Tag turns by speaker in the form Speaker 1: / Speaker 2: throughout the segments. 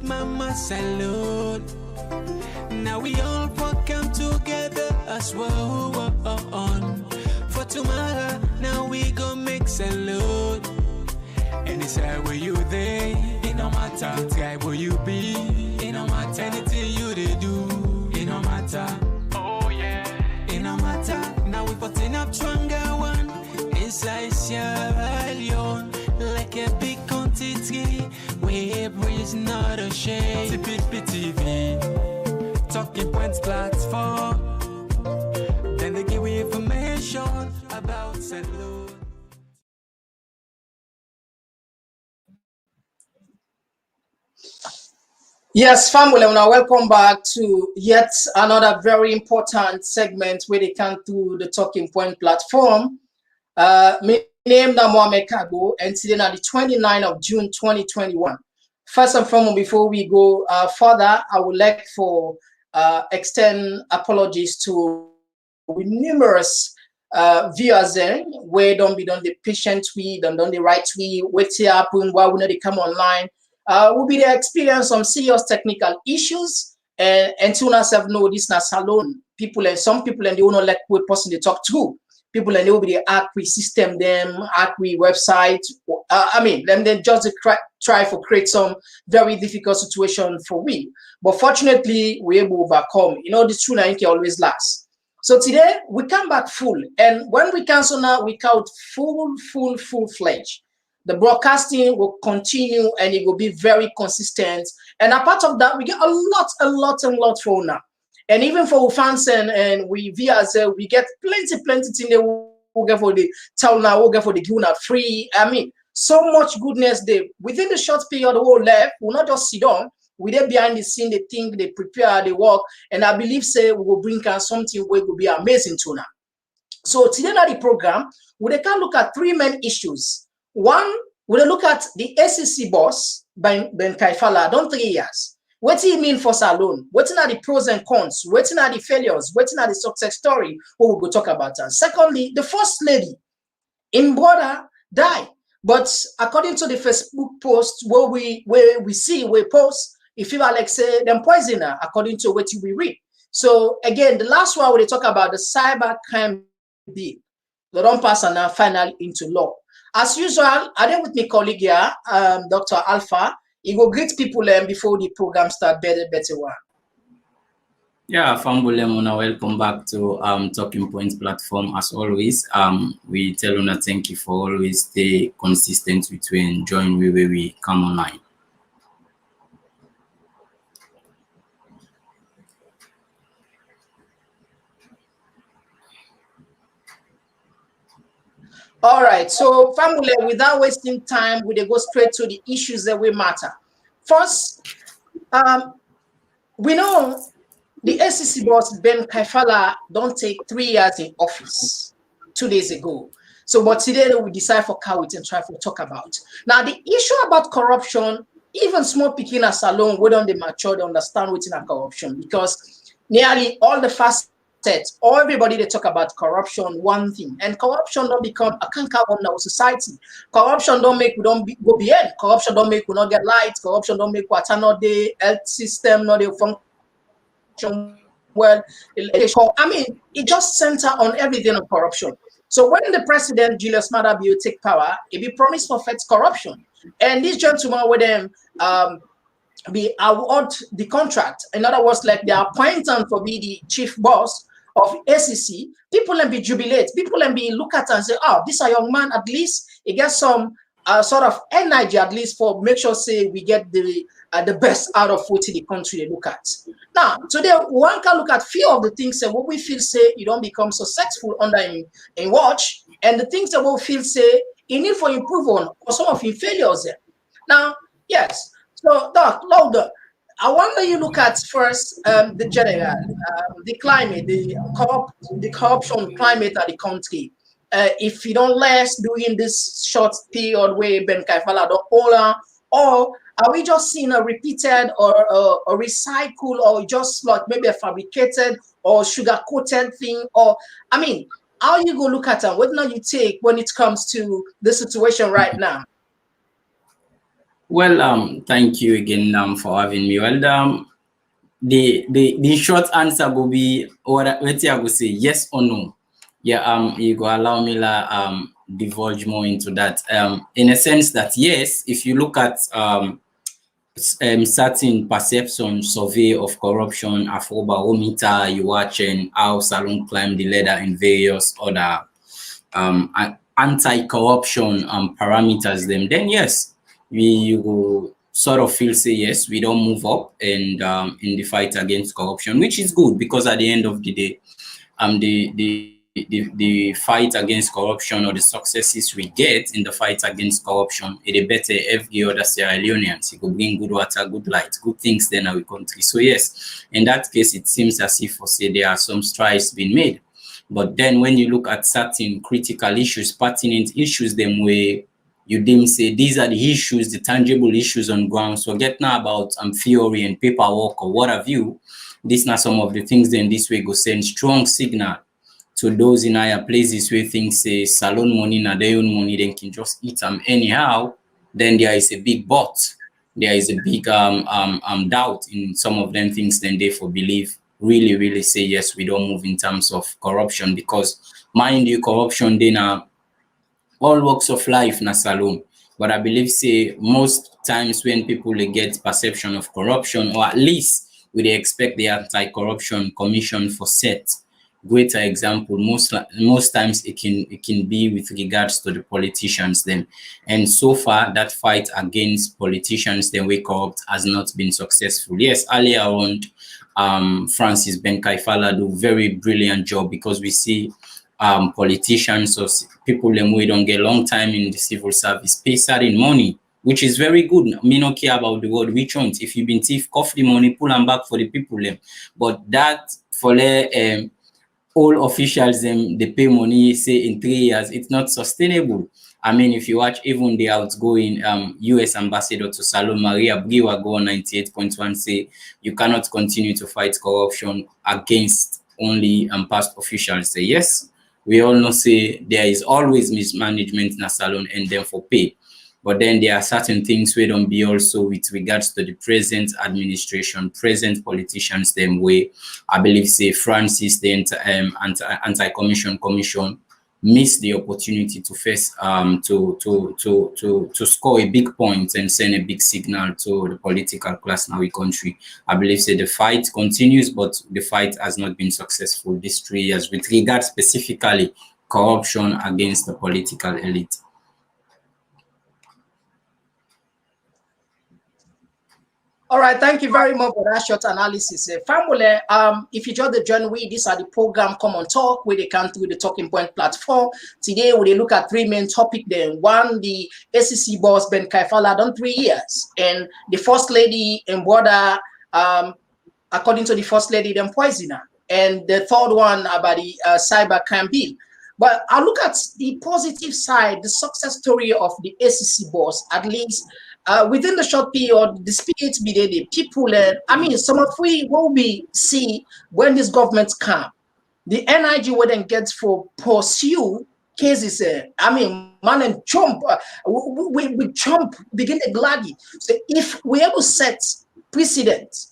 Speaker 1: mama salute. Now we all come together as well. For tomorrow, now we go make salute. Anytime where you there, it no matter. Time where you be, it no matter. Anything you they do, it no matter. Oh yeah, it no matter. Now we putting up stronger one inside Sierra Leone, like a big quantity. We breeze not a shame. TPP TV, talking points platform. Then they give you information about salute.
Speaker 2: Yes, family, now welcome back to yet another very important segment where they come through the Talking Point platform. My name is Mohamed Kago, and today on the 29th of June 2021. First and foremost, before we go further, I would like to extend apologies to numerous viewers where don't be done the patient we, don't done the right we, wait to happen, why we not they come online. Will be the experience some serious technical issues, and until ourselves know this na salon people, and some people and they will not like what person they talk to. People and they will be the ACRI system, them ACRI website. I mean, them they just try to create some very difficult situation for we. But fortunately, we're able to overcome. You know, this true now can always last. So today we come back full, and when we cancel now, we count full-fledged. The broadcasting will continue and it will be very consistent. And apart of that, we get a lot for now. And even for fans and we via we get plenty thing they will get for the town now, we'll get for the Guna free. I mean, so much goodness there. Within the short period we will left, we'll not just sit down. We there behind the scene, they think, they prepare, they work. And I believe say we will bring something where it will be amazing to now. So today now the program, we can look at three main issues. One, we'll look at the ACC boss, Ben Kaifala, done 3 years. What do you mean for Salon? What are the pros and cons? What are the failures? What are the success story? We will go talk about that. Secondly, the first lady in border died. But according to the Facebook post where we post, if you like say them poisoner, according to what we read. So again, the last one we talk about the cyber crime bill. The don't pass and now final into law. As usual, I am with my colleague here, Dr. Alpha. He will greet people before the program start better one.
Speaker 3: Yeah, Fambulemuna, welcome back to Talking Points platform as always. We tell you thank you for always stay consistent between join where we come online.
Speaker 2: All right, so family, without wasting time, we go straight to the issues that will matter. First, we know the ACC boss Ben Kaifala don't take 3 years in office 2 days ago. So, but today we decide for Kawit and try to talk about. Now, the issue about corruption, even small picking as alone, we don't mature to understand what's in corruption, because nearly all the facets or everybody they talk about corruption one thing, and corruption don't become a canker on our society. Corruption don't make we don't go beyond. Corruption don't make we not get light. Corruption don't make what not the health system not the function well. I mean, it just center on everything of corruption. So when the president Julius Maada Bio take power, it be promised for fight corruption, and this gentleman with them be award the contract. In other words, like they appoint him for be the chief boss of ACC. People and be jubilate. People and be look at and say, "Oh, this a young man. At least he gets some sort of energy. At least for make sure say we get the best out of what the country they look at." Now, today one can look at few of the things that what we feel say you don't become successful under in watch, and the things that we feel say you need for improve on, or some of your failures there. Now, yes. So, Doc, louder. I wonder you look at first the general, the climate, the corruption climate of the country. If you don't last during this short period where Ben Kaifala don't hold, or are we just seeing a repeated or a recycled or just like maybe a fabricated or sugar coated thing? Or I mean, how you go look at it? What now you take when it comes to the situation right now?
Speaker 3: Well, thank you again for having me. Well, the short answer will be what I will say, yes or no. Yeah, you go allow me divulge more into that. In a sense that yes, if you look at certain perception survey of corruption, Afrobarometer, you watch and how Salon climbed the ladder in various other anti-corruption parameters then yes, you will sort of feel say yes, we don't move up and in the fight against corruption, which is good because at the end of the day, the fight against corruption or the successes we get in the fight against corruption, it better every other Sierra Leoneans. It could bring good water, good light, good things then our country. So yes, in that case, it seems as if for say there are some strides being made. But then when you look at certain critical issues, pertinent issues, them where you deem say these are the issues, the tangible issues on ground. So get now about theory and paperwork or what have you. These are some of the things then this way go send strong signal to those in higher places where things say salon money, na their own money, they can just eat them anyhow. Then there is a big but. There is a big doubt in some of them things. Then they for believe really say yes, we don't move in terms of corruption because mind you, corruption then all walks of life na salon. But I believe say most times when people get perception of corruption, or at least we they expect the Anti-Corruption Commission for set greater example, most times it can be with regards to the politicians then. And so far that fight against politicians then we corrupt has not been successful. Yes, earlier on Francis Ben Kaifala do very brilliant job because we see politicians or people them we don't get long time in the civil service pay certain money, which is very good. Me no care about the word which ones. If you've been thief, cough the money, pull them back for the people them. But that for the all officials them they pay money say in 3 years, it's not sustainable. I mean, if you watch even the outgoing US ambassador to Salon, Maria Briwa, go on 98.1 say you cannot continue to fight corruption against only past officials. Say yes, we all know say there is always mismanagement in a salon and then for pay. But then there are certain things we don't be also with regards to the present administration, present politicians, them way I believe say Francis the anti-corruption commission missed the opportunity to face to score a big point and send a big signal to the political class now in country. I believe say the fight continues, but the fight has not been successful these 3 years with regard specifically corruption against the political elite.
Speaker 2: All right, thank you very much for that short analysis. Family, if you just join we, these are the program Komon-Tok, where they come through the Talking Point platform. Today, we look at 3 main topics. Then one, the ACC boss Ben Kaifala done 3 years, and the first lady and brother, according to the first lady, them poisoner, and the third one about the cyber crime bill. But I look at the positive side, the success story of the ACC boss, at least. Within the short period, the spirit be there, the people, I mean, some of we will be see when this government come, the NIG will then get for pursue cases. I mean, man and jump, we jump, begin to gladly. So if we able set precedent,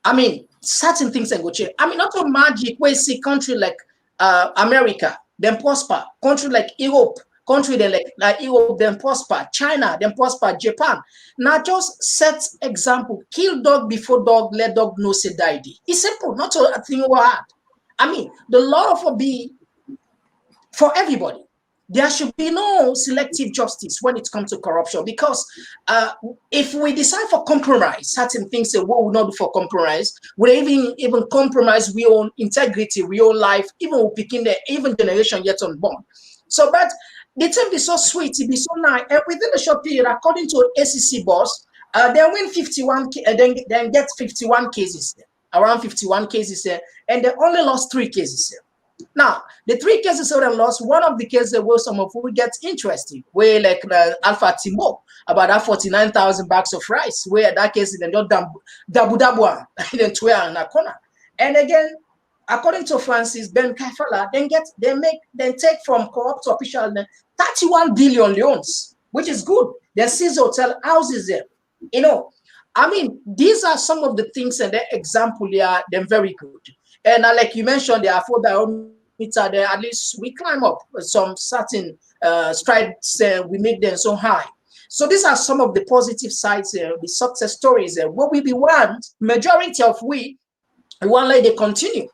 Speaker 2: I mean, certain things can go change. I mean, not a magic where you see country like America, then prosper, country like Europe, country they like Europe, then prosper, China, then prosper, Japan. Now just set example, kill dog before dog, let dog know say die. It's simple, not a thing hard. I mean, the law will be for everybody. There should be no selective justice when it comes to corruption, because if we decide for compromise, certain things that what we not do for compromise, we even compromise we own integrity, we own life, even we picking the even generation yet unborn. So, but the thing be so sweet, it be so nice. And within the short period, according to ACC boss, they win 51, then get 51 cases, around 51 cases, and they only lost 3 cases. Now, the 3 cases that they lost, one of the cases where some of who get interesting, where like the Alpha Timbo, about that 49,000 bags of rice, where that case then don't dabu then in a corner. And again, according to Francis Ben Kaifala, then take from corrupt officials 31 billion loans. which is good. They seize hotel houses there. You know, I mean, these are some of the things, and the example they are they're very good. And like you mentioned, the afford barometer there, at least we climb up some certain strides, we make them so high. So these are some of the positive sides, the success stories. What we want, majority of we want like they continue.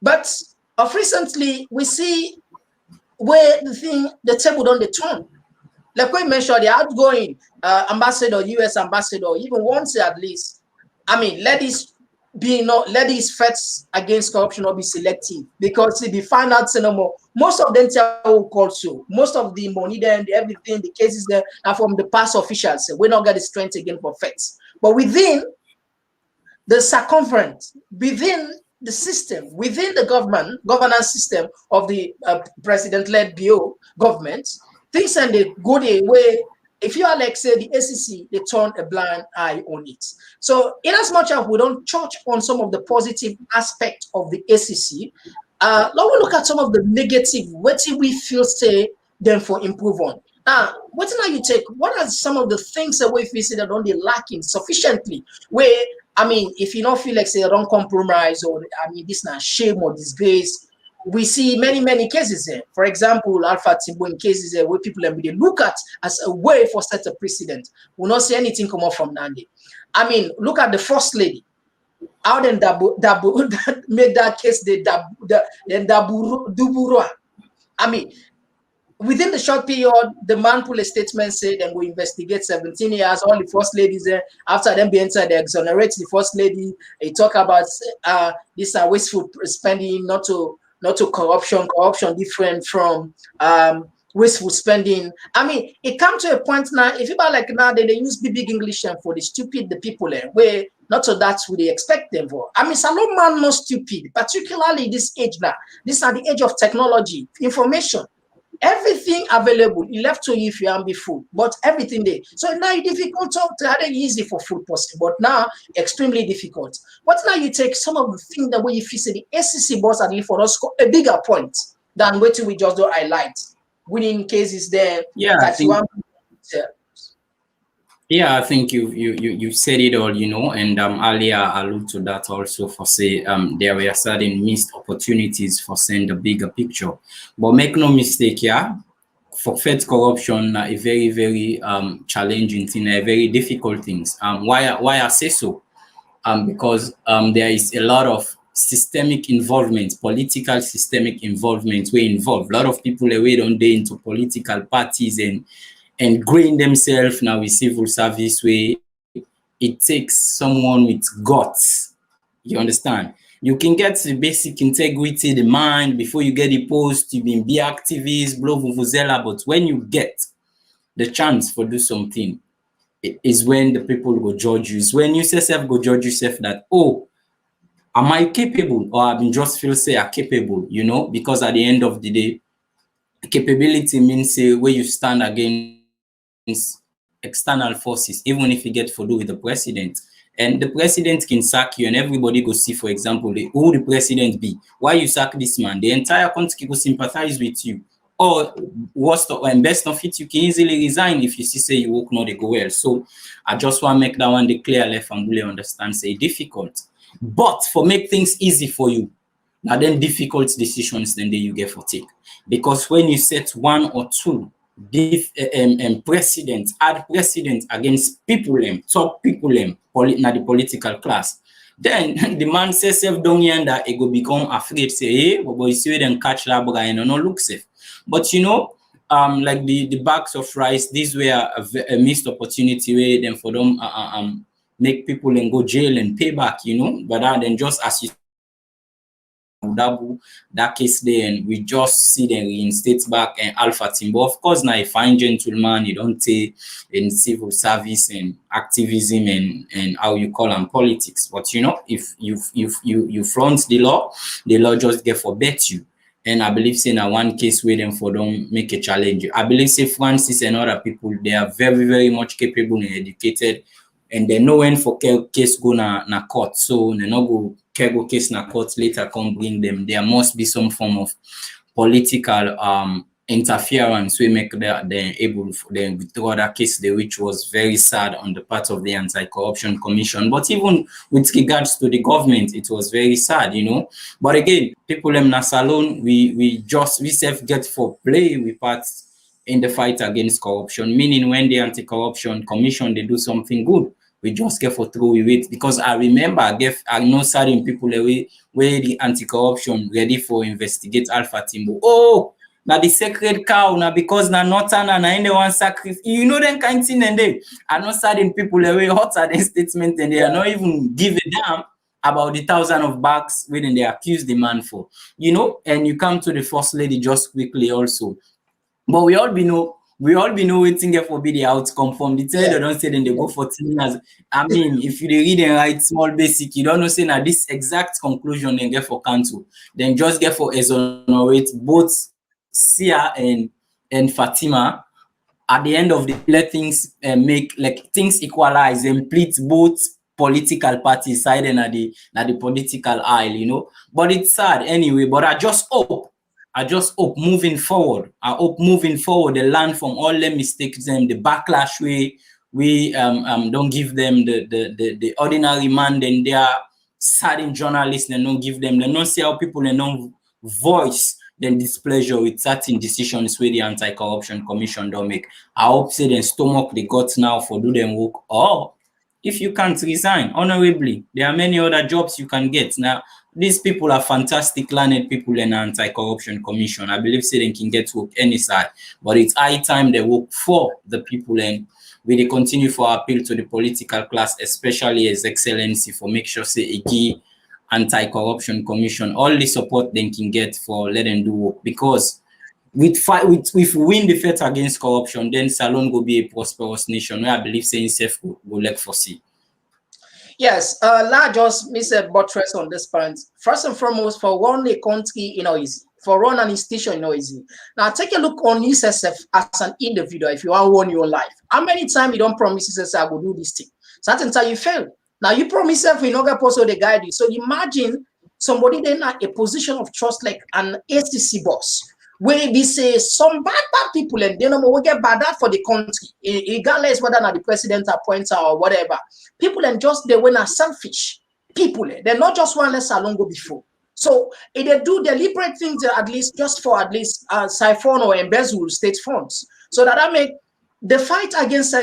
Speaker 2: But of recently, we see where the table don't turn. Like we mentioned, the outgoing ambassador, US ambassador, even once at least. I mean, let these fights against corruption not be selective, because if you find out more, most of them tell call so. Most of the money there and everything, the cases there are from the past officials. So we not get the strength again for facts. But within the circumference, within the system, within the governance system of the president-led BO government, things and they go the way. If you are like say the ACC, they turn a blind eye on it. So in as much as we don't touch on some of the positive aspects of the ACC, let me look at some of the negative. What do we feel say them for improve on? What now you take? What are some of the things that we feel say that don't they lacking sufficiently? Where I mean, if you don't feel like say don't compromise, or I mean this not shame or disgrace. We see many cases there. For example, Alpha Timbo in cases there where people they look at as a way for set a precedent. Will not see anything come up from Nandi. I mean, look at the first lady. How then that made that case the Duburua. I mean, within the short period, the man pull a statement said and we investigate 17 years, all the first ladies there. After them be entered, they exonerate the first lady. They talk about this wasteful spending, not to corruption different from wasteful spending. I mean, it comes to a point now, if people like now they use big English for the stupid, the people where not so that's what they expect them for. I mean, Salon man not stupid, particularly this age now. This are the age of technology, information. Everything available, you left to you if you are be food, but everything there. So now it's difficult to have easy for food person, but now extremely difficult. But now you take some of the things that way you feel say the ACC boss at least for us a bigger point than what we just do highlight. Winning cases there.
Speaker 3: Yeah, I think you said it all, you know, and earlier allude to that also for say there were certain missed opportunities for seeing the bigger picture. But make no mistake, yeah, for fight corruption a very challenging thing, a very difficult things. Why I say so? Because there is a lot of systemic involvement, political systemic involvement. We involve a lot of people away don't they into political parties and growing themselves now with civil service way. It takes someone with guts. You understand? You can get the basic integrity, the mind, before you get the post, you be activist, blow vuvuzela, but when you get the chance for do something, it is when the people go judge you. It's when you yourself go judge yourself that, oh, am I capable? Or I been just feel say I'm capable, you know, because at the end of the day, capability means say where you stand against external forces, even if you get to do with the president. And the president can sack you and everybody go see, for example, who the president be. Why you sack this man? The entire country go sympathize with you. Or worst and best of it, you can easily resign if you see say you work not go well. So I just want to make that one clear left and really understand say difficult. But for make things easy for you, now then difficult decisions then you get for take. Because when you set one or two president against people top people na the political class, then the man says self down here that it go become afraid say hey but you see them catch labor and no look safe. But you know like the bags of rice, these were a missed opportunity where them for them make people and go jail and pay back, you know, but then just as you that case there, and we just see them reinstate back and Alpha Timbo. Of course, now a fine gentleman, you don't take in civil service and activism and how you call them politics. But you know, if you front the law just get for bet you. And I believe say now one case where them for don't make a challenge. I believe say Francis and other people, they are very much capable and educated, and they know when for case go na court, so they not go case na court later come bring them. There must be some form of political interference we make them able for them withdraw that case, which was very sad on the part of the Anti-Corruption Commission. But even with regards to the government, it was very sad, you know. But again, people in Salon, we self get for play we part in the fight against corruption, meaning when the Anti-Corruption Commission they do something good, we just get for through with it. Because I remember I know certain people away where the anti-corruption ready for investigate Alpha Timbo. Oh, now the sacred cow now because now Northern and I one sacrifice. You know them kind of thing and they are not certain people away hotter than statement and they are not even give a damn about the 1,000 of bags when they accuse the man for. You know, and you come to the first lady just quickly also. But we all be know waiting for be the outcome from the tell they don't say then they go for 10 years. I mean, if you read and write small basic, you don't know say now this exact conclusion then get for cancel. Then just get for exonerate both Sia and Fatima. At the end of the let things make like things equalize and plead both political parties side and at the political aisle, you know. But it's sad anyway. But I just hope moving forward, they learn from all the mistakes and the backlash we don't give them the ordinary man, then they are certain journalists and don't give them, they don't see how people and don't voice then displeasure with certain decisions where the Anti-Corruption Commission don't make. I hope say then stomach the guts now for do them work. Or if you can't resign honorably, there are many other jobs you can get. Now, these people are fantastic, learned people in Anti-Corruption Commission. I believe say they can get work any side, but it's high time they work for the people and we continue for appeal to the political class, especially His Excellency, for make sure say a key Anti-Corruption Commission all the support they can get for let them do work. Because if we win the fight against corruption, then Salon will be a prosperous nation where I believe saying safe will like foresee.
Speaker 2: Yes, La just Mr. Buttress on this point. First and foremost, for run a country, easy. For run an institution, easy. Now take a look on yourself as an individual. If you want to run your life, how many times you don't promise yourself I will do this thing? Certain time you fail. Now you promise yourself you not gonna also they guide you. So imagine somebody then at a position of trust like an ACC boss, where we say some bad people and they will get bad for the country, regardless whether not the president appoints or whatever. People and just they were not selfish people. They're not just one less long go before. So if they do deliberate things at least just for siphon or embezzle state funds, so that I make the fight against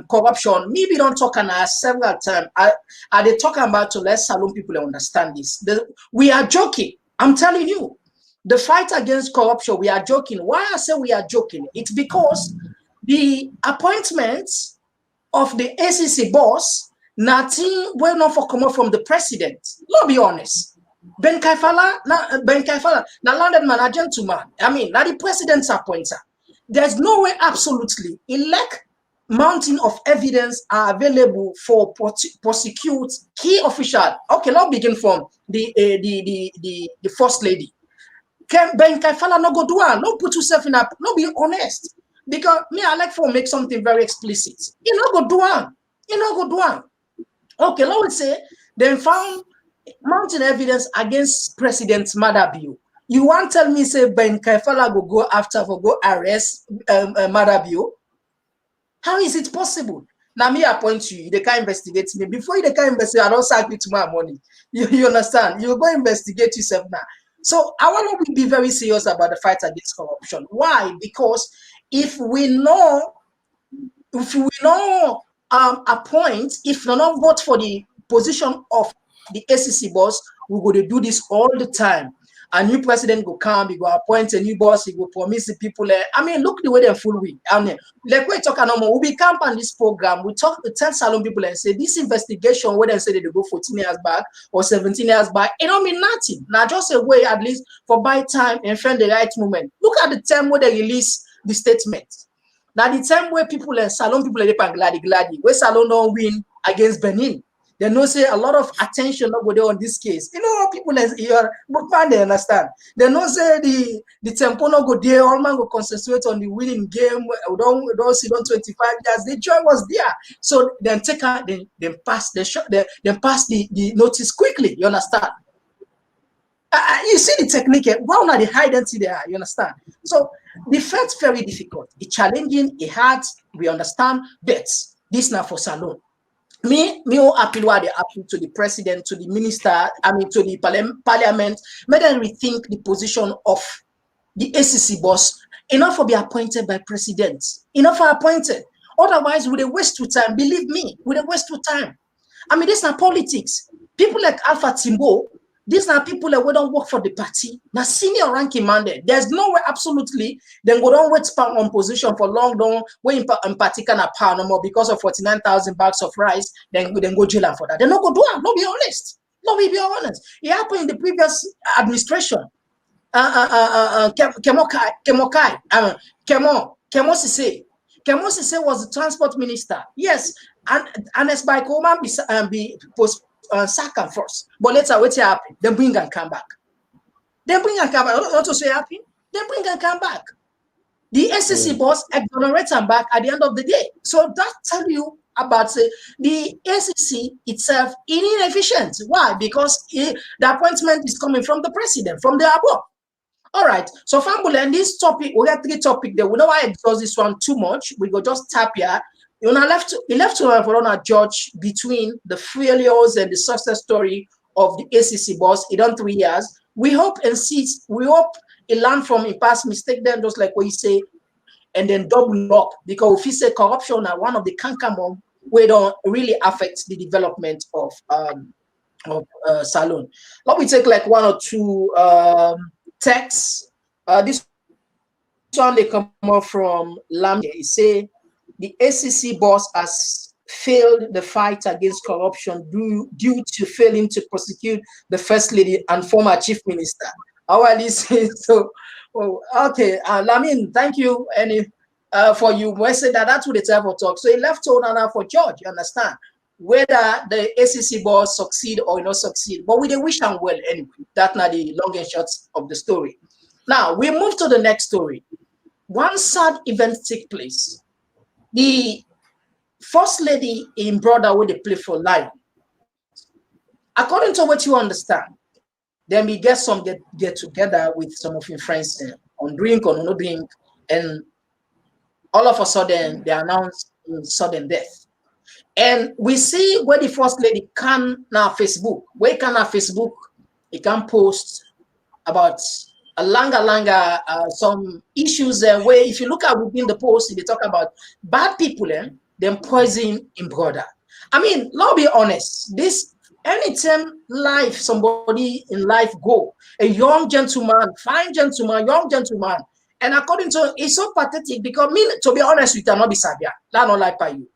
Speaker 2: corruption. Maybe don't talk on us several times. Are they talking about to let Salon people understand this? We are joking. I'm telling you. The fight against corruption, we are joking. Why I say we are joking? It's because the appointments of the ACC boss, nothing well not for come up from the president. Let's be honest. Ben Kaifala, now landed man, a gentleman. I mean, now the president's appointer. There's no way absolutely elect mountain of evidence are available for prosecute key official. Okay, let's begin from the first lady. Ben Kaifala no go do one. No put yourself in a, no be honest. Because me, I like for make something very explicit. You no go do one. You no go do one. Okay, let's say they found mountain evidence against President Madabio. You want to tell me say Ben Kaifala go after for go arrest Madabio? How is it possible? Now me appoint you, they can't investigate me. Before they can investigate, I don't sack you tomorrow morning. You understand? You go investigate yourself now. So I want to be very serious about the fight against corruption. Why? Because if we know appoint, if we not vote for the position of the ACC boss, we're going to do this all the time. A new president will come, he will appoint a new boss, he will promise the people. I mean, look the way they're full with. I mean, like we talk no more. We camp on this program. We tell Salon people and say this investigation, where they say they go 14 years back or 17 years back, it don't mean nothing. Now just a way at least for buy time and find the right moment. Look at the time where they release the statement. Now the time where people and Salon people are glady, where Salon don't win against Benin. They know say a lot of attention not go there on this case. You know how people as here, but man, they understand. They know say the tempo not go there, all man go concentrate on the winning game. We don't see on 25 years. The joy was there. So then take her, then pass the shot, then pass the notice quickly. You understand? You see the technique, wow, now the hidden there, you understand? So The felt very difficult. It's challenging, it's hard, we understand, but this now for Salone. Me who appeal what they appeal to the president, to the minister, I mean to the parliament, made them rethink the position of the ACC boss. Enough will be appointed by president. Enough are appointed. Otherwise, we waste your time. Believe me, we waste your time. I mean, this is not politics. People like Alpha Timbo, these are people that don't work for the party. Now, senior ranking mandate. There's no way, absolutely, then go don't wait spam on position for long, where in particular power no more because of 49,000 bags of rice, then go jail for that. They're not going to do it. No, be honest. No, be honest. It happened in the previous administration. Kemo Sise was the transport minister. Yes, and as by Komon be post sack and first. But later, what's happen? Then bring and come back. Then bring and come back. Not to say happy. Then bring and come back. The SEC boss exonerates them back at the end of the day. So that tell you about the SEC itself inefficient. Why? Because the appointment is coming from the president, from the above. All right. So Fambule, and this topic, we got 3 topics there. We don't want to exhaust this one too much. We go just tap here. You know, left to for a judge between the failures and the success story of the ACC boss. It done 3 years. We hope and see. We hope he learn from his past mistake. Then just like what you say, and then double up because if you say corruption are one of the cankermom, we don't really affect the development of Salone. Let me take like 1 or 2 texts. This one they come up from Lamia. He say the ACC boss has failed the fight against corruption due to failing to prosecute the first lady and former chief minister. How are you saying so? Oh, okay, Lamin, thank you. And for you, we say that's what the type of talk. So he left to for George. You understand whether the ACC boss succeed or not succeed, but we wish them well anyway. That's not the long and short of the story. Now we move to the next story. One sad event took place. The first lady in brother where they play for life. According to what you understand, then we get together with some of your friends on drink or no drink, and all of a sudden they announce sudden death. And we see where the first lady can now Facebook. Where can now Facebook? It can post about a longer some issues where if you look at within the post, they talk about bad people then poison in brother. I mean, let's be honest. This anytime life, somebody in life go, a young gentleman, fine gentleman, young gentleman, and according to it's so pathetic because me, to be honest, we cannot be Sabia. That's not like by you.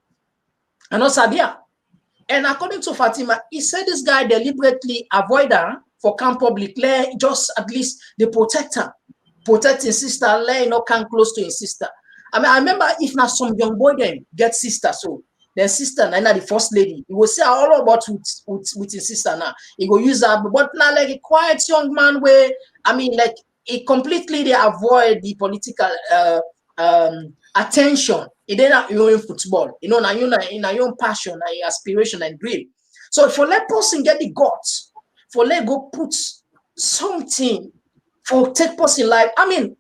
Speaker 2: I'm not Sabia. And according to Fatima, he said this guy deliberately avoid her for camp public, just at least they protect her, protect his sister, let not come close to his sister. I mean, I remember if not some young boy then get sister, so then sister, and the first lady, he will say all about with his sister now. He will use her, but now like a quiet young man where I mean, like he completely they avoid the political attention. He didn't your own football, you know, now you in your own passion, and aspiration and dream. So for let person get the guts. For let go put something for take person life. I mean,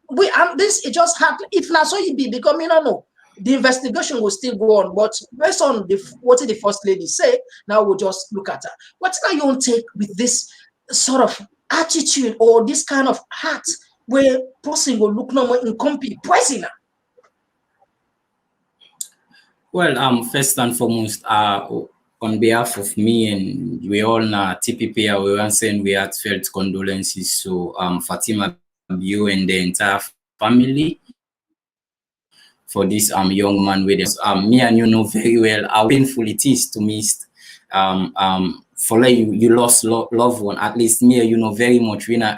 Speaker 2: this it just happened. If not so it be because me no know. The investigation will still go on, but based on what did the first lady say, now we'll just look at her. What's now you want to take with this sort of attitude or this kind of heart where person will look no more incompetent poisoner?
Speaker 3: Well, first and foremost, on behalf of me and we all na TPP, we want saying we heartfelt condolences to Fatima Bio and the entire family for this young man with us. Me and you know very well how painful it is to miss for like you lost loved one. At least me, you know very much. We know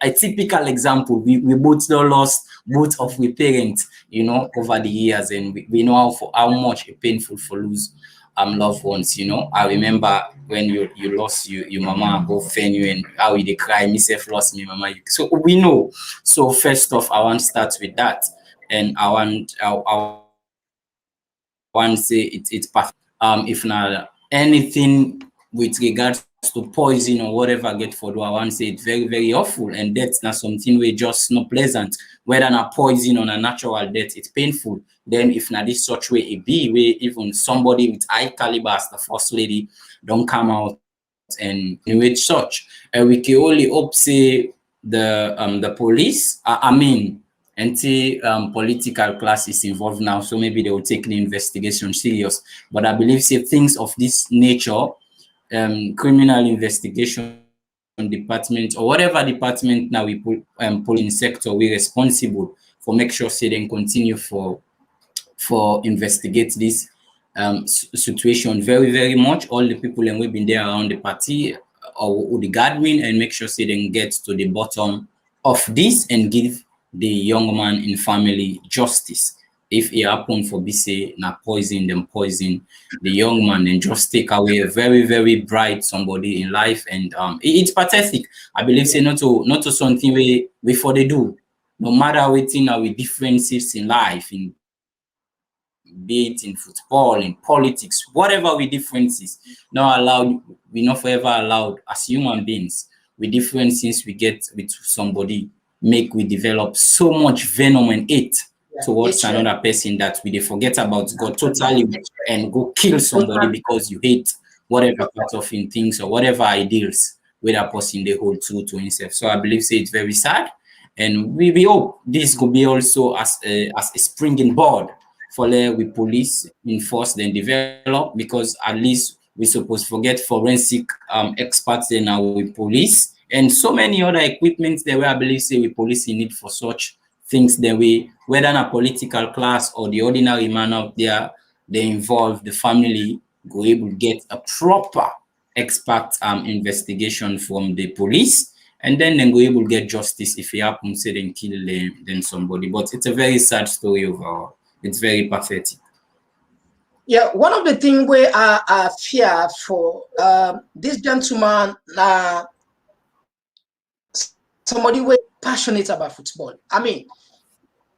Speaker 3: a typical example. We both lost both of we parents, you know, over the years, and we know how much painful for lose loved ones, you know. I remember when you lost your mama, go fan you and how they cry, myself lost me mama. So we know. So first off, I want to start with that, and I want to say it's perfect. If not anything with regards to poison or whatever get for do, I want to say it's very, very awful. And that's not something we just not pleasant. Whether not poison or a natural death, it's painful. Then if not this such way it be, where even somebody with high caliber as the first lady don't come out and with such. We can only hope say the police, political class is involved now, so maybe they will take the investigation serious. But I believe say things of this nature, criminal investigation department or whatever department now we put in sector, we responsible for make sure say they continue for investigate this situation very, very much. All the people and we've been there around the party or the gathering, and make sure say they get to the bottom of this and give the young man in family justice. If it happen for BC na poison the young man and just take away a very, very bright somebody in life. And it's pathetic. I believe say not to something we for they do. No matter within our differences in life, in be it in football, in politics, whatever we differences, we not forever allowed as human beings. We differences we get with somebody make we develop so much venom and hate towards another person that we forget about God totally and go kill somebody because you hate whatever part of him things or whatever ideals where that person they hold to himself. So I believe say it's very sad, and we hope this could be also as a springing board for we police enforce then develop, because at least we supposed forget forensic experts in our police and so many other equipments that we I believe say we police in need for such things that we, whether in a political class or the ordinary man out there, they involve the family, go able to get a proper expert investigation from the police, and then go able to get justice if it happens, say then kill then somebody. But it's a very sad story overall. It's very pathetic.
Speaker 2: Yeah, one of the things where I fear for this gentleman, somebody who is passionate about football. I mean,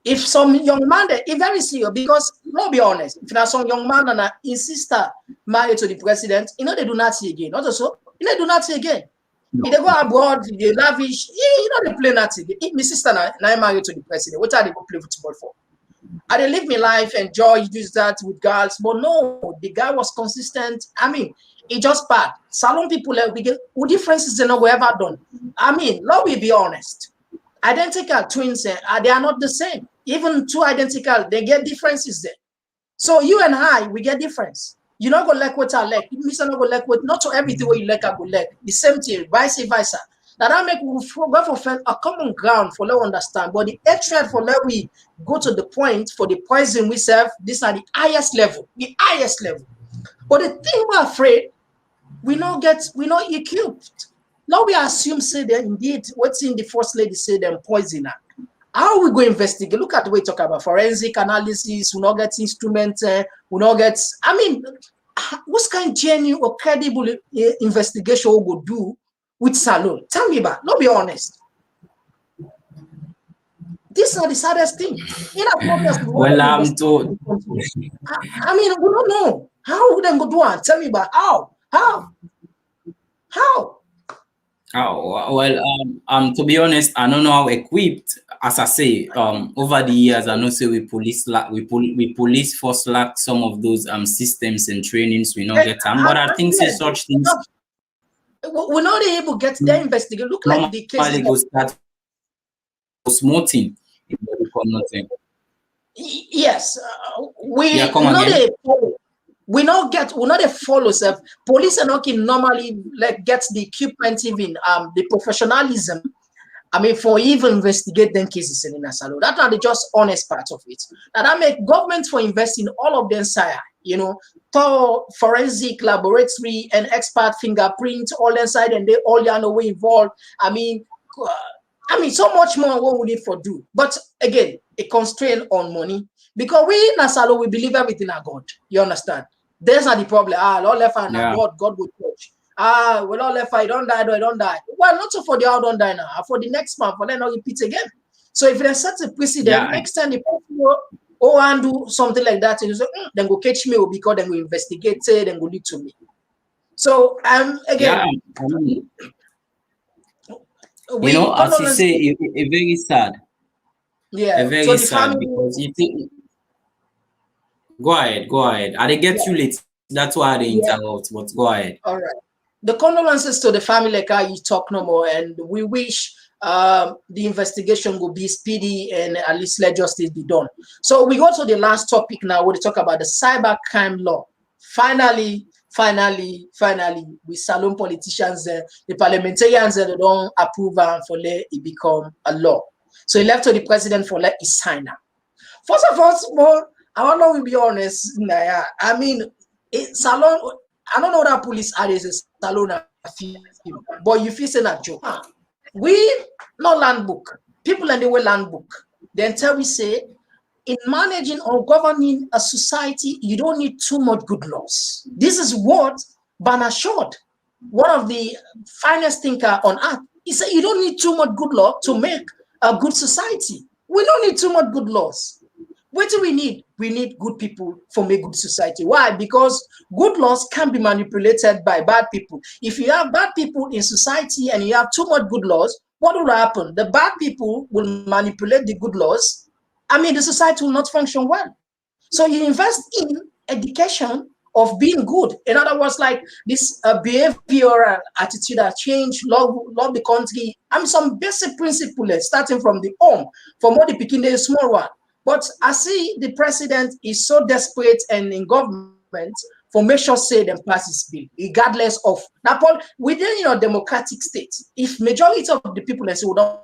Speaker 2: if some young man, if very serious, because let's be honest, if there's some young man and his sister married to the president, they do not see again. Not also, they do not see again. No. If they go abroad, they lavish, they play nothing. If my sister now married to the president, what are they going to play football for? I didn't live my life, enjoy, use that with girls, but no, the guy was consistent. I mean, it just bad. Salon people, we get what differences they know we ever done. I mean, let me be honest. Identical twins, they are not the same. Even two identical, they get differences there. So you and I, we get difference. You not go like what I like. Mr. not go like what, not to everything what you like, I go like. The same thing, vice versa. That make we go for a common ground for let understand. But the hatred for let we go to the point for the poison we serve, these are the highest level. The highest level. But the thing we're afraid, we're not equipped. Now we assume say that indeed what's in the first lady say them poisoner. How we go investigate? Look at the way we talk about forensic analysis, we not get instruments, we not get, I mean, what kind of genuine or credible investigation we go do with Salon? Tell me about, not be honest. These are the saddest thing.
Speaker 3: Well, I'm told.
Speaker 2: I mean, we don't know. How would they go do it? Tell me about how?
Speaker 3: Oh, well, to be honest, I don't know how equipped. As I say, over the years, I know say we police first lack some of those systems and trainings we not get them. But I think say such things.
Speaker 2: We're not able to get their investigation. Look like the case.
Speaker 3: They go start smoking.
Speaker 2: Yes, we not a follow self. Police are not normally like get the equipment, even the professionalism. I mean, for even investigate them cases in Asalo. That are the just honest part of it. And that make government for investing all of them sire, to forensic laboratory and expert fingerprint all inside, and they all know we involved. I mean, so much more what we need for do. But again, a constraint on money. Because we in Asalo, we believe everything are God. You understand? There's not the problem. Lord left and God will touch. Well, all left, I don't die. Well, not so for the out don't die now. For the next month, for then not repeat again. So if they set a precedent, next time the people and do something like that, and you say, then go catch me because then go investigate, then go lead to me. So again,
Speaker 3: Yeah, I mean,
Speaker 2: we
Speaker 3: as you
Speaker 2: condolence.
Speaker 3: say, a very sad,
Speaker 2: Yeah. So
Speaker 3: very
Speaker 2: the
Speaker 3: sad
Speaker 2: family.
Speaker 3: because you think. Go ahead, go ahead. I didn't get you late. That's why I didn't
Speaker 2: Yeah.
Speaker 3: interrupt. But go ahead.
Speaker 2: All right. The condolences to the family, like how you talk no more, and we wish the investigation will be speedy and at least let justice be done. So we go to the last topic now. We talk about the cyber crime law. Finally, we salon politicians, the parliamentarians, they don't approve and for let it become a law. So it left to the president for let it sign now. First of all, well, I want to be honest. Naya. I mean, salon. I don't know that police are a salon, but you feel saying a joke. We no land book. People and they will land book. Then tell we say in managing or governing a society, you don't need too much good laws. This is what Bernard Shaw, one of the finest thinker on earth, he said you don't need too much good law to make a good society. We don't need too much good laws. What do we need? We need good people for a good society. Why? Because good laws can be manipulated by bad people. If you have bad people in society and you have too much good laws, what will happen? The bad people will manipulate the good laws. I mean, the society will not function well. So you invest in education of being good. In other words, like this behavioral attitude that change, love the country. I mean, some basic principles starting from the home, from what the picking the small one. But I see the president is so desperate and in government for make sure say them pass this bill, regardless of now. Paul, within your democratic state, if majority of the people say we don't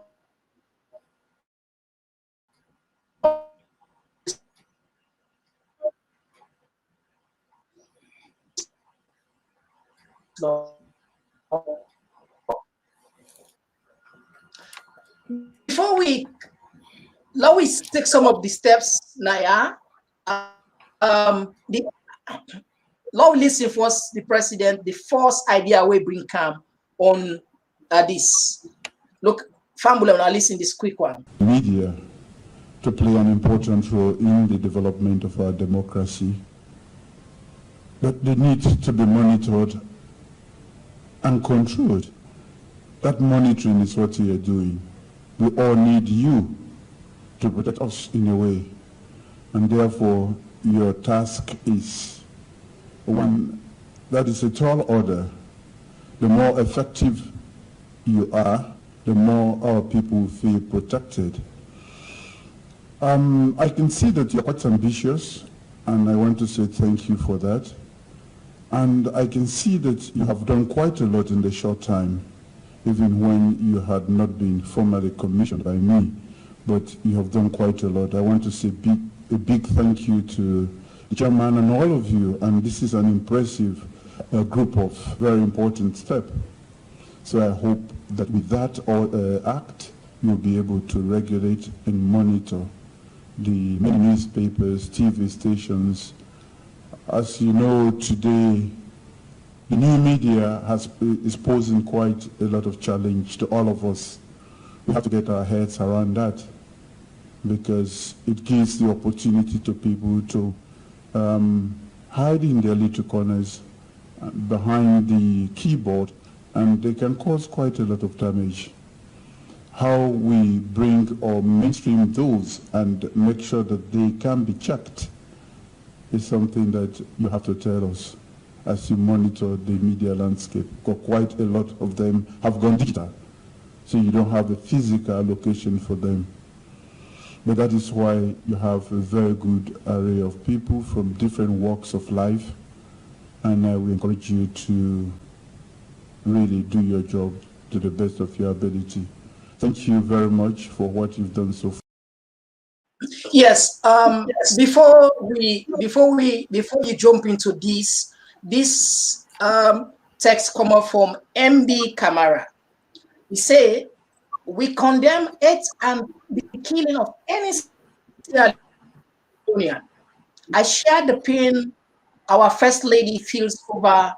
Speaker 2: before we let us take some of the steps, Naya. The law listen first the president, the first idea we bring calm on this. Look, family, now listen this quick one.
Speaker 4: Media to play an important role in the development of our democracy, but they need to be monitored and controlled. That monitoring is what you are doing. We all need you to protect us in a way, and therefore your task is one that is a tall order. The more effective you are, the more our people feel protected. I can see that you're quite ambitious, and I want to say thank you for that. And I can see that you have done quite a lot in the short time, even when you had not been formally commissioned by me, but you have done quite a lot. I want to say a big thank you to the chairman and all of you, and this is an impressive group of very important steps. So I hope that with that act, you'll be able to regulate and monitor the many newspapers, TV stations. As you know, today, the new media is posing quite a lot of challenge to all of us. We have to get our heads around that, because it gives the opportunity to people to hide in their little corners behind the keyboard, and they can cause quite a lot of damage. How we bring or mainstream those and make sure that they can be checked is something that you have to tell us as you monitor the media landscape, because quite a lot of them have gone digital, so you don't have a physical allocation for them. But that is why you have a very good array of people from different walks of life, and we encourage you to really do your job to the best of your ability. Thank you very much for what you've done so far.
Speaker 2: Yes. Before you jump into this text come up from MB Kamara. He say, we condemn it and the killing of any Sierra Leonean. I share the pain our First Lady feels over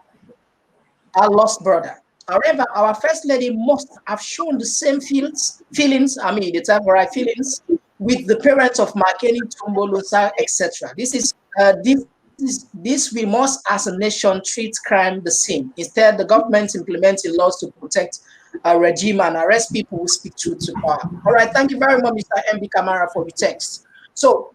Speaker 2: our lost brother. However, our First Lady must have shown the same feelings, the temporary feelings, with the parents of Makeni, Tumbolosa, etc. This is this we must as a nation treat crime the same. Instead, the government implementing laws to protect a regime and arrest people who speak truth to power. All right, thank you very much, Mr. MB Kamara, for the text. So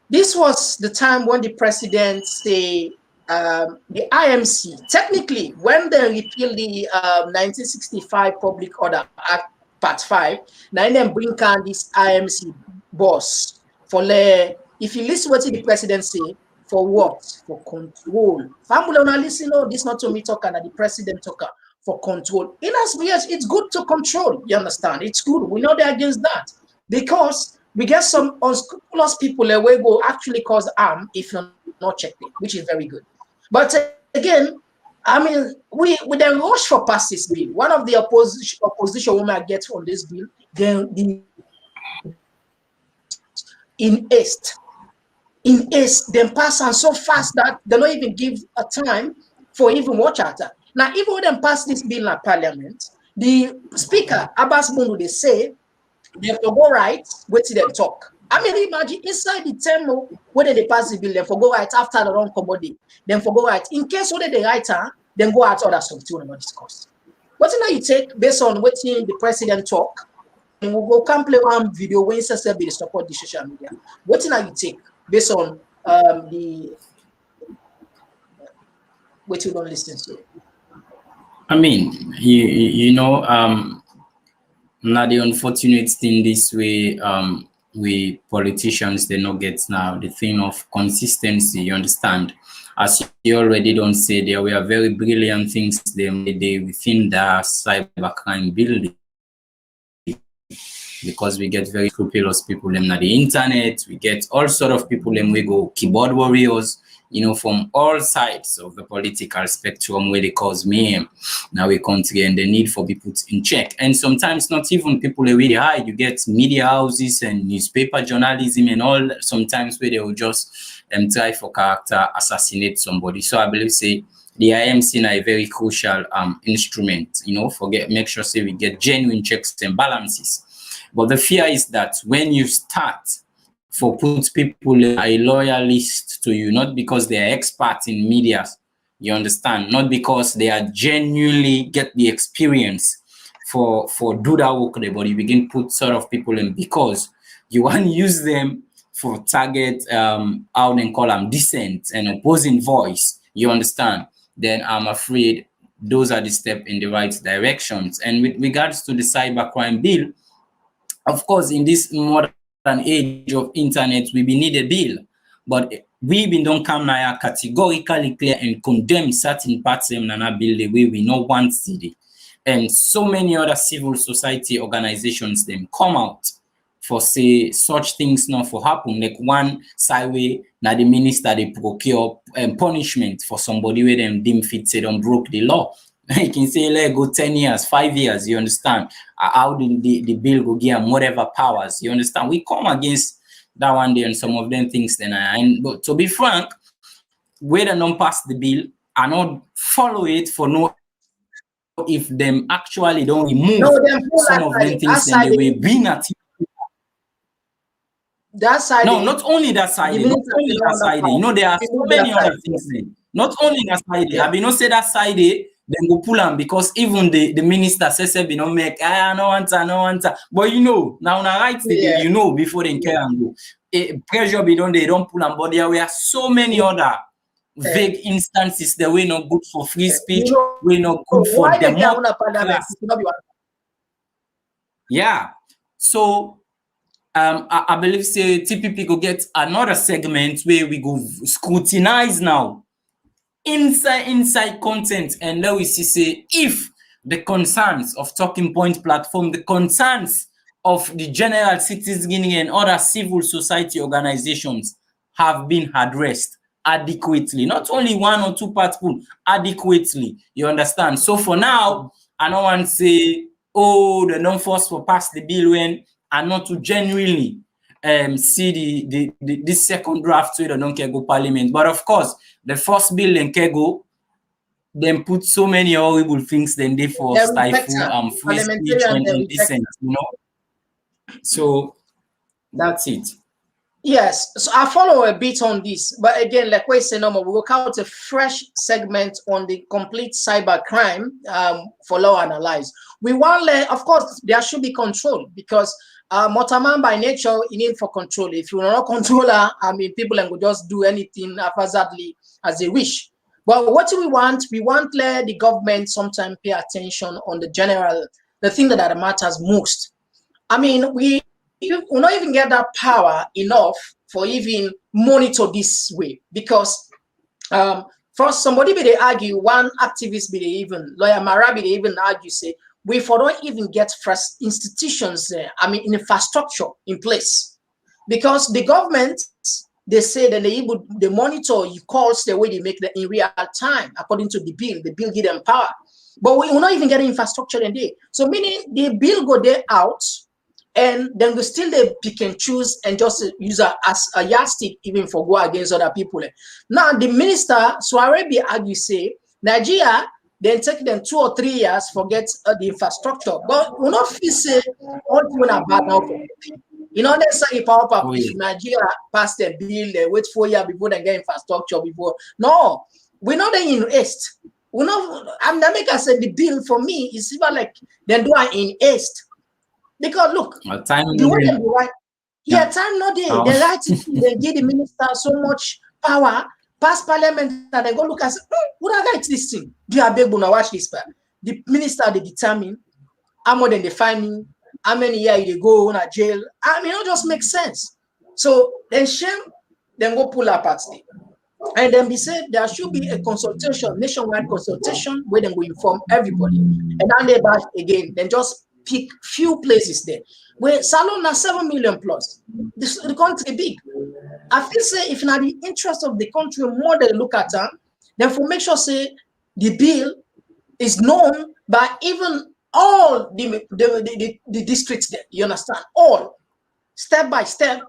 Speaker 2: this was the time when the president say the IMC, technically, when they repealed the 1965 Public Order Act Part 5, now then bring on this IMC boss for if you listen what the president say, for what? For control. Family listen, no, this not to me talking, the president talker for control. In as yes, it's good to control. You understand? It's good. We're not against that because we get some unscrupulous people that will go actually cause harm if you're not checking, which is very good. But again, I mean, we then rush for pass this bill. One of the opposition women get on this bill, then in haste, then pass on so fast that they don't even give a time for even watch out. Now, even when they pass this bill in Parliament, the Speaker Abbas Mundu they say they have to go right, wait till they talk. I mean, imagine inside the term whether they pass the bill, then for go right after the wrong commodity, then for go right. In case whether they write then go out other something we not discuss. What now you take based on what the president talk, and we'll go come play one video when it says they support the social media. What now you take based on the what you don't listen to?
Speaker 3: I mean, you know, now the unfortunate thing this way, we politicians, they not get now the thing of consistency, you understand? As you already don't say, there were very brilliant things they made within the cybercrime building. Because we get very scrupulous people on the internet, we get all sort of people and we go keyboard warriors, you know, from all sides of the political spectrum where they cause mayhem now we country and the need for people in check. And sometimes not even people that really hide, you get media houses and newspaper journalism and all, sometimes where they will just try for character assassinate somebody. So I believe say the IMC is a very crucial instrument, you know, make sure say we get genuine checks and balances. But the fear is that when you start for put people a loyalist to you, not because they are experts in media, you understand, not because they are genuinely get the experience for do that work, but you begin put sort of people in because you want to use them for target, how they call them, dissent and opposing voice, you understand, then I'm afraid those are the steps in the right directions. And with regards to the cybercrime bill, of course, in this modern age of internet, we need a bill, but we don't come now categorically clear and condemn certain parts of the bill the way we know one city. And so many other civil society organizations them come out for say such things not for happen. Like one side way now the minister they procure punishment for somebody where them deem fit say don't broke the law. You can say let go 10 years, 5 years, you understand? How did the bill go give them whatever powers, you understand? We come against that one day and some of them things then. But to be frank, where they don't pass the bill and not follow it for no if them actually don't remove some of them things then they will be not.
Speaker 2: That side.
Speaker 3: No, not only that side. Not only that side. You know, there are so many other things there. Not only that side. I mean, not say that side. Then go pull them because even the minister says you know make no answer. But you know now on the right you know before they care and go. Pressure be done they don't pull them. But there were so many other vague instances that were not good for free speech. Were not good for democracy. Yeah. So I believe say TPP go get another segment where we go scrutinize now inside content, and then we see say if the concerns of Talking Point platform, the concerns of the general citizen and other civil society organizations have been addressed adequately, not only one or two parts, adequately, you understand? So for now, I don't want to say, oh, the non-force for pass the bill when and not to genuinely see this second draft where they don't care go parliament. But of course, the first bill in Kego, then put so many horrible things then they for stifle free speech and dissent, you know. So that's it.
Speaker 2: Yes, so I follow a bit on this, but again, like we say, no more. We work out a fresh segment on the complete cyber crime for law analyze. We want, of course, there should be control because Motaman by nature, you need for control. If you're not a controller, I mean, people will just do anything haphazardly as they wish. But what do we want? We want let the government sometimes pay attention on the general, the thing that matters most. I mean, we not even get that power enough for even monitor this way because first somebody be they argue, one activist be they even lawyer Mara be they even argue say we for don't even get first institutions I mean infrastructure in place because the government they say that they monitor you calls the way they make the in real time according to the bill give them power, but we will not even get infrastructure in there. So meaning the bill go there out. And then we still they pick and choose and just use her as a yardstick even for go against other people. Now the minister Suarebi argue say Nigeria then take them 2 or 3 years forget the infrastructure, but we not feel say all doing a bad now for you know they say power if Nigeria pass the bill they wait 4 years before they get infrastructure before. No, we know they invest. We know I'm the maker said the bill for me is even like then do I invest. Because look, the way they write, time not there. They write it, they give the minister so much power, pass parliament, and they go look and say, would I write this thing? Do you have big to watch this part? The minister they determine how more than they find me, how many years they go on a jail. I mean, it just makes sense. So then shame, then go pull up at state. And then we said there should be a consultation, nationwide consultation, where they will inform everybody. And then they back again, then just pick few places there where Salon are 7 million plus. The country big. I feel say if not the interest of the country more than look at them, then for make sure say the bill is known by even all the districts there. You understand? All step by step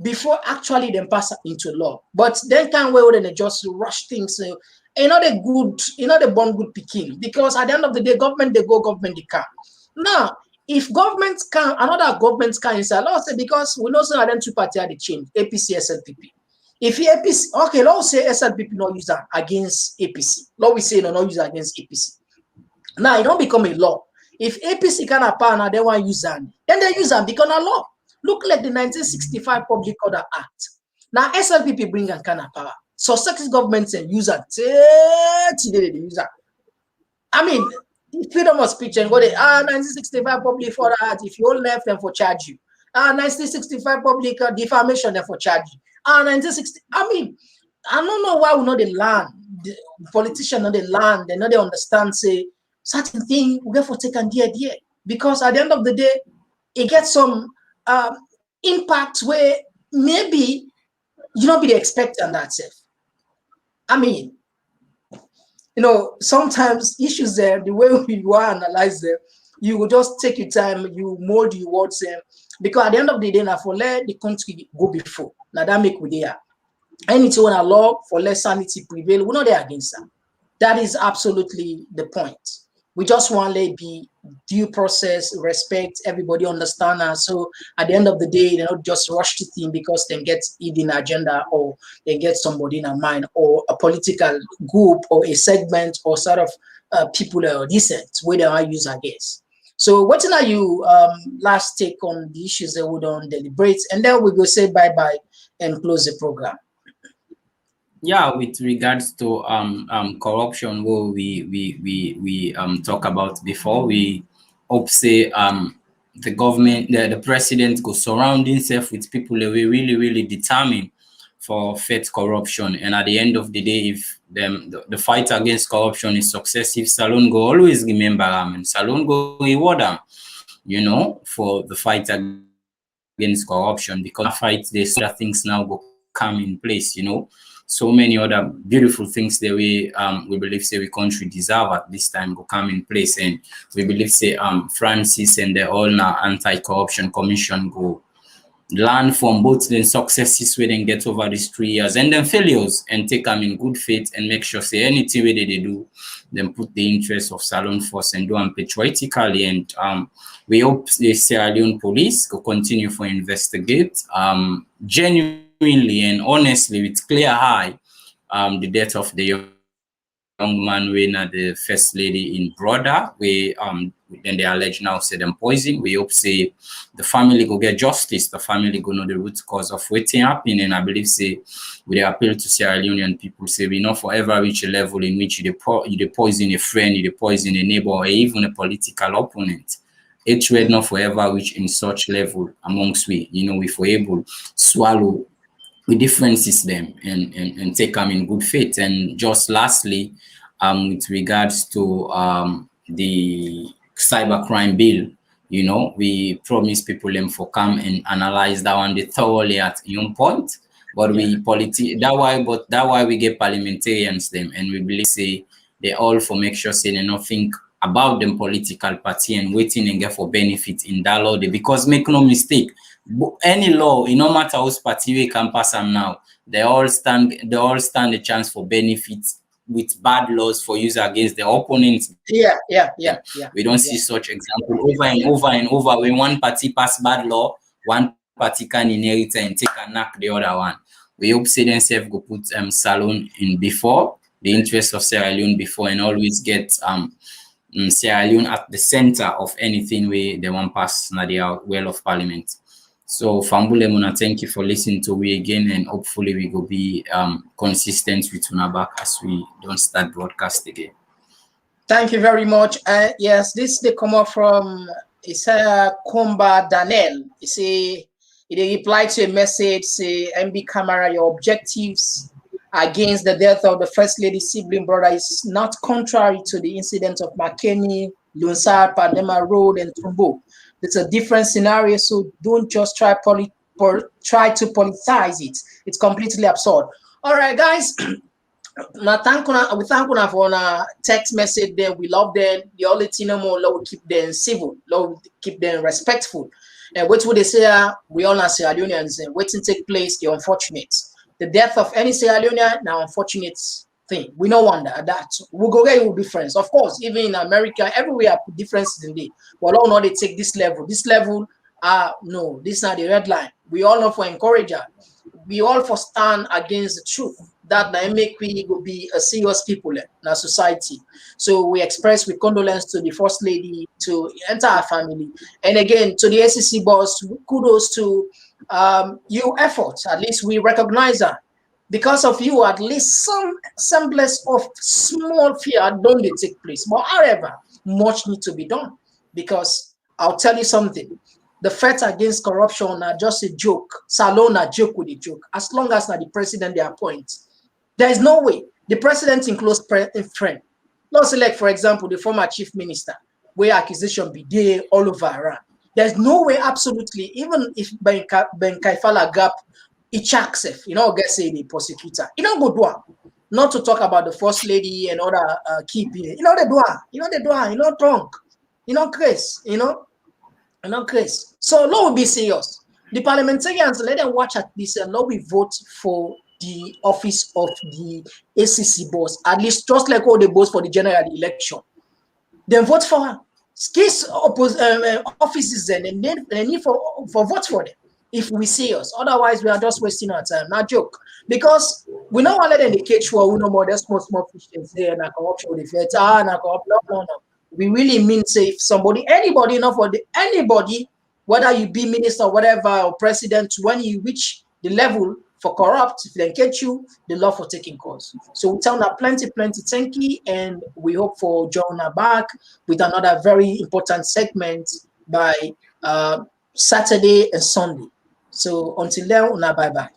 Speaker 2: before actually then pass it into law. But then can't wait when they just rush things. The born good picking because at the end of the day, government they go, government they can. Now, if governments can, another government can inside, let's say because we know some of them two party are the change, APC, SLPP. If APC, okay, let's say SLPP not use that against APC. Let we say no use that against APC. Now it don't become a law. If APC can appoint now they want to use that, then they use that become a law. Look like the 1965 Public Order Act. Now SLPP bring and kind of power. So successive governments and use that. They use that. I mean, freedom of speech and go there. 1965 Public Order Act. If you all left them for charge you. 1965 Public Defamation them for charge you. 1960. I mean, I don't know why we know the land. The politicians know the land. They know they understand. Say certain thing we get for taken dear. Because at the end of the day, it gets some impact where maybe you not be the expect on that self. I mean, sometimes issues there, the way you want to analyze them, you will just take your time, you mold your words them. Because at the end of the day, now for let the country go before. Now that make we there. Anything on a law for let sanity prevail, we're not there against that. That is absolutely the point. We just want to be due process, respect, everybody understand. And so at the end of the day, they don't just rush to things because they get hidden agenda or they get somebody in a mind or a political group or a segment or sort of people that are decent where they are used against. So what are you last take on the issues that we don't deliberate, and then we go say bye-bye and close the program.
Speaker 3: Yeah, with regards to corruption, what we talk about before, we hope say the government, the president go surround himself with people that we really determined for fight corruption. And at the end of the day, if the fight against corruption is successful, Salon go always remember them and Salon go reward them, for the fight against corruption, because fight these other things now go come in place, So many other beautiful things that we believe say we country deserve at this time will come in place, and we believe say Francis and the ACC Anti-corruption Commission go learn from both the successes we then get over these 3 years and then failures, and take them in good faith and make sure say anything where they do, then put the interests of Salone first and do them patriotically. And we hope the Sierra Leone police will continue to investigate genuinely and honestly with clear eye the death of the young man when the first lady in Brother, we then they allege now say them poison. We hope say the family go get justice, the family go know the root cause of what's happening. And I believe say we appeal to Sierra Leonean people, say we not forever reach a level in which you poison a friend, you poison a neighbor, or even a political opponent. Hatred not forever reach in such level amongst we, if we're able swallow the differences them and take them in good faith. And just lastly, with regards to the cybercrime bill, we promise people them for come and analyze that one thoroughly at your point. But that why we get parliamentarians them, and we believe say they all for make sure say they not think about them political party and waiting and get for benefit in that law. Because make no mistake, any law, no matter whose party we can pass them now, they all stand a chance for benefits with bad laws for use against the opponents.
Speaker 2: Yeah.
Speaker 3: We don't see such example over and over and over. When one party pass bad law, one party can inherit and take and knock the other one. We hope say themselves go put Salone in before, the interest of Sierra Leone before, and always get Sierra Leone at the center of anything where they want pass Nadia well of parliament. So Fambule Muna, thank you for listening to we again, and hopefully we will be consistent with Unabak as we don't start broadcast again.
Speaker 2: Thank you very much. Yes, this they come up from Komba Daniel. He replied to a message, say MB Camera, your objectives against the death of the First Lady sibling brother is not contrary to the incident of McKinney, Lunsar, Pandema Road, and Tumbo. It's a different scenario, so don't just try to politicize it. It's completely absurd. All right, guys. We thank you for a text message there. We love them. The only thing more, we keep them civil, we keep them respectful. And what would they say? We all are Sierra Leoneans, and waiting take place, the unfortunate. The death of any Sierra Leonean, now unfortunate thing. We no wonder that we go there, will be friends. Of course, even in America, everywhere differences in the. But all know they take this level. This level, no, this is not the red line. We all know for encourager. We all for stand against the truth. That make we will be a serious people in our society. So we express with condolence to the First Lady, to the entire family, and again to the ACC boss. Kudos to your efforts. At least we recognize that. Because of you, at least some semblance of small fear don't take place. But however, much needs to be done. Because I'll tell you something. The fight against corruption are just a joke. Salone a joke with a joke. As long as the president they appoint, there is no way. The president includes friend. Let's select, for example, the former chief minister, where accusation be there all over around. There's no way, absolutely, even if Ben Kaifala gap, he checks if get say the prosecutor. Go do it. Not to talk about the First Lady and other key people. They do drunk. Chris. Chris. So law will be serious. The parliamentarians, let them watch at this and law will vote for the office of the ACC boss, at least just like all the votes for the general election. Then vote for her. Case offices and then need for vote for them if we see us. Otherwise, we are just wasting our time. Not joke. Because we don't want to let them cage for we no more there's small fish there and corruption with the feds. No. We really mean say if somebody, anybody, anybody, whether you be minister, whatever, or president, when you reach the level for corrupt, if they catch you, the law for taking course. So we tell them plenty thank you, and we hope for Jonah back with another very important segment by Saturday and Sunday. So until then, bye-bye.